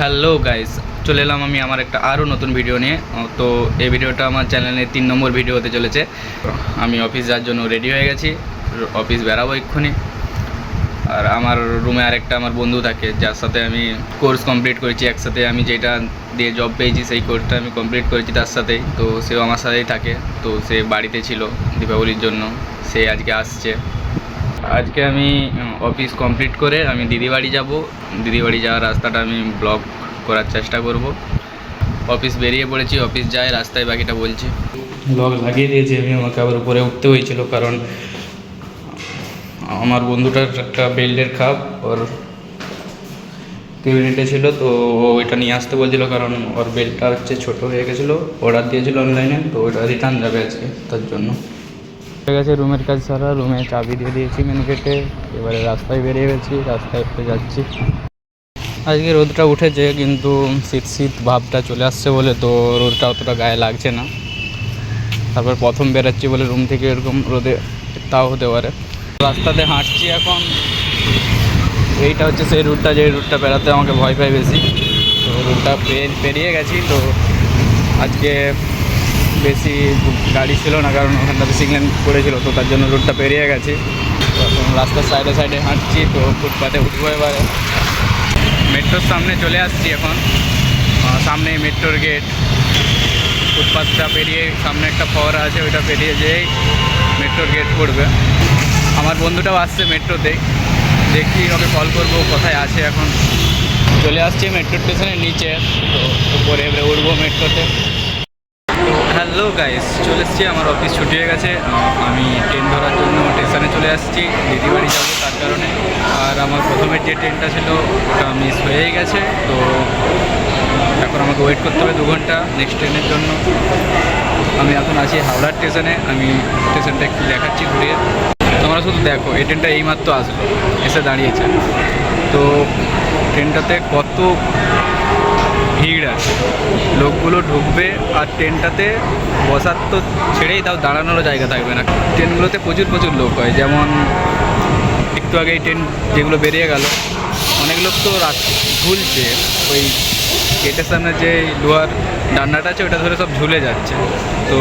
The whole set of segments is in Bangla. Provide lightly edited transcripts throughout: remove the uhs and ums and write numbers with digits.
হ্যালো গাইস, চলে এলাম আমি আমার একটা আরও নতুন ভিডিও নিয়ে। তো এই ভিডিওটা আমার চ্যানেলে 3 নম্বর ভিডিও হতে চলেছে। আমি অফিস যাওয়ার জন্য রেডি হয়ে গেছি, অফিস বেরাবো এক্ষুনি। আর আমার রুমে আরেকটা আমার বন্ধু থাকে, যার সাথে আমি কোর্স কমপ্লিট করেছি একসাথে। আমি যেটা দিয়ে জব পেয়েছি সেই কোর্সটা আমি কমপ্লিট করেছি তার সাথেই। তো সেও আমার সাথেই থাকে। তো সে বাড়িতে ছিল দীপাবলির জন্য, সে আজকে আসছে। আজকে আমি অফিস কমপ্লিট করে আমি দিদিবাড়ি যাব। দিদিবাড়ি যাওয়ার রাস্তাটা আমি ব্লগ করার চেষ্টা করব। অফিস বেরিয়ে পড়েছি, অফিস যায় রাস্তায়, বাকিটা বলছি। ব্লগ লাগিয়ে দিয়েছি আমি, আমাকে আবার উপরে উঠতে হয়েছিল কারণ আমার বন্ধুটার একটা বেল্টের খাপ ওর ক্যাবিনেটে ছিল, তো ওইটা নিয়ে আসতে বলছিল কারণ ওর বেল্টটা হচ্ছে ছোটো হয়ে গেছিলো, অর্ডার দিয়েছিল অনলাইনে, তো ওইটা রিটার্ন যাবে আজকে, তার জন্য। হয়ে গেছে রুমের কাজ সারা, রুমে চাবি দিয়ে দিয়েছি মেন গেটে। এবারে রাস্তায় বেরিয়ে গেছি, রাস্তায় উঠে যাচ্ছি। আজকে রোদটা উঠেছে কিন্তু শীত শীত ভাবটা চলে আসছে বলে তো রোদটা অতটা গায়ে লাগছে না। তারপর প্রথম বেরাচ্ছি বলে রুম থেকে এরকম রোদে তাও হতে পারে। রাস্তাতে হাঁটছি এখন। এইটা হচ্ছে সেই রুটটা, যে রুটটা বেড়াতে আমাকে ভয় পাই বেশি। তো রুটটা পেরিয়ে গেছি। তো আজকে বেশি গাড়ি ছিল না কারণ ওখানটাতে সিগন্যাল পড়েছিল, তো তার জন্য রুটটা পেরিয়ে গেছি। তো এখন রাস্তার সাইডে সাইডে হাঁটছি, তো ফুটপাতে উঠবো এবারে। মেট্রোর সামনে চলে আসছি এখন, সামনে মেট্রোর গেট। ফুটপাথটা পেরিয়ে সামনে একটা ফওয়ারা আছে, ওইটা পেরিয়ে যেয়েই মেট্রোর গেট পড়বে। আমার বন্ধুটাও আসছে মেট্রোতেই, দেখি ওকে কল করবো কোথায় আছে। এখন চলে আসছি মেট্রো স্টেশনের নিচে, তো উপরে এবারে উঠবো মেট্রোতে। তো হ্যালো গাইস, চলে এসছি, আমার অফিস ছুটি হয়ে গেছে। আমি ট্রেন ধরার জন্য স্টেশনে চলে আসছি, দিদিবাড়ি যাবো তার কারণে। আর আমার প্রথমের যে ট্রেনটা ছিল ওটা মিস হয়েই গেছে, তো এখন আমাকে ওয়েট করতে হবে 2 ঘন্টা নেক্সট ট্রেনের জন্য। আমি এখন আছি হাওড়ার স্টেশনে, আমি স্টেশনটা একটু দেখাচ্ছি ঘুরিয়ে। তোমরা শুধু দেখো, এই ট্রেনটা এইমাত্র আসলো, এসে দাঁড়িয়েছে। তো ট্রেনটাতে কত ভিড় আছে, লোকগুলো ঢুকবে আর ট্রেনটাতে বসার তো ছেড়েই দাও, দাঁড়ানোরও জায়গা থাকবে না। ট্রেনগুলোতে প্রচুর প্রচুর লোক হয়, যেমন একটু আগে এই ট্রেন যেগুলো বেরিয়ে গেল, অনেক লোক তো ঝুলছে। ওই গেটের সামনে যে লোহার ডান্ডাটা আছে ওটা ধরে সব ঝুলে যাচ্ছে। তো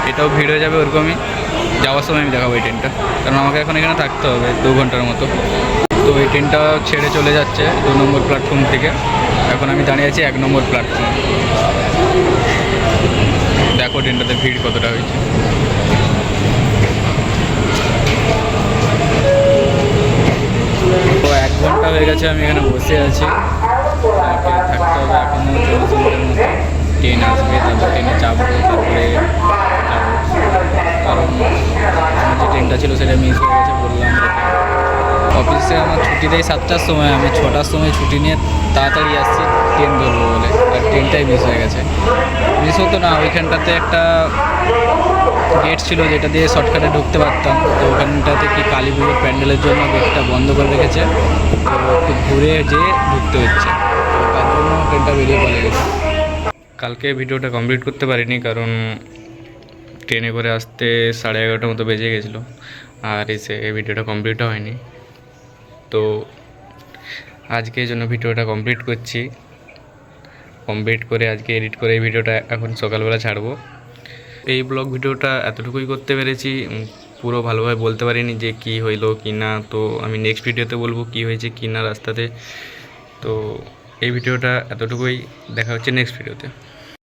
এটাও ভিড় হয়ে যাবে ওরকমই। যাওয়ার সময় আমি দেখাবো এই ট্রেনটা, কারণ আমাকে এখন এখানে থাকতে হবে 2 ঘন্টার মতো। তো এই ট্রেনটা ছেড়ে চলে যাচ্ছে 2 নম্বর প্ল্যাটফর্ম থেকে। এখন আমি দাঁড়িয়ে আছি 1 নম্বর প্ল্যাটফর্ম। দেখো ট্রেনটাতে ভিড় কতটা হয়েছে। তো 1 ঘন্টা হয়ে গেছে আমি এখানে বসে আছি, আমাকে থাকতে হবে এখনও 40 মিনিটের মতো। ট্রেন আসবে, তারপর ট্রেনে চাপবো, তারপরে কারণ আমার যে ট্রেনটা ছিল সেটা মিস হয়ে গেছে বললাম। অফিসে আমার ছুটি দেয় 7টার সময়, আমি 6টার সময় ছুটি নিয়ে তাড়াতাড়ি আসছি ট্রেন ধরবো বলে, আর ট্রেনটাই মিস হয়ে গেছে। মিস হতো না, ওইখানটাতে একটা গেট ছিল যেটা দিয়ে শর্টকাটে ঢুকতে পারতাম, তো ওখানটাতে কি কালী পুজোর প্যান্ডেলের জন্য গেটটা বন্ধ করে রেখেছে, তো একটু ঘুরে যেয়ে ঢুকতে হচ্ছে, তো তার জন্য ট্রেনটা বেরিয়ে পড়ে গেছে। কালকে ভিডিওটা কমপ্লিট করতে পারিনি কারণ ট্রেনে করে আসতে 11:30 মতো বেজে গেছিলো, আর এসে ভিডিওটা কমপ্লিটও হয়নি। তো আজকে এই জন্য ভিডিওটা কমপ্লিট করছি, কমপ্লিট করে আজকে এডিট করে এই ভিডিওটা এখন সকালবেলা ছাড়বো। এই ব্লগ ভিডিওটা এতটুকুই করতে পেরেছি, পুরো ভালোভাবে বলতে পারিনি যে কি হইলো কি না। তো আমি নেক্সট ভিডিওতে বলবো কি হয়েছে কি না রাস্তাতে। তো এই ভিডিওটা এতটুকুই, দেখা হচ্ছে নেক্সট ভিডিওতে।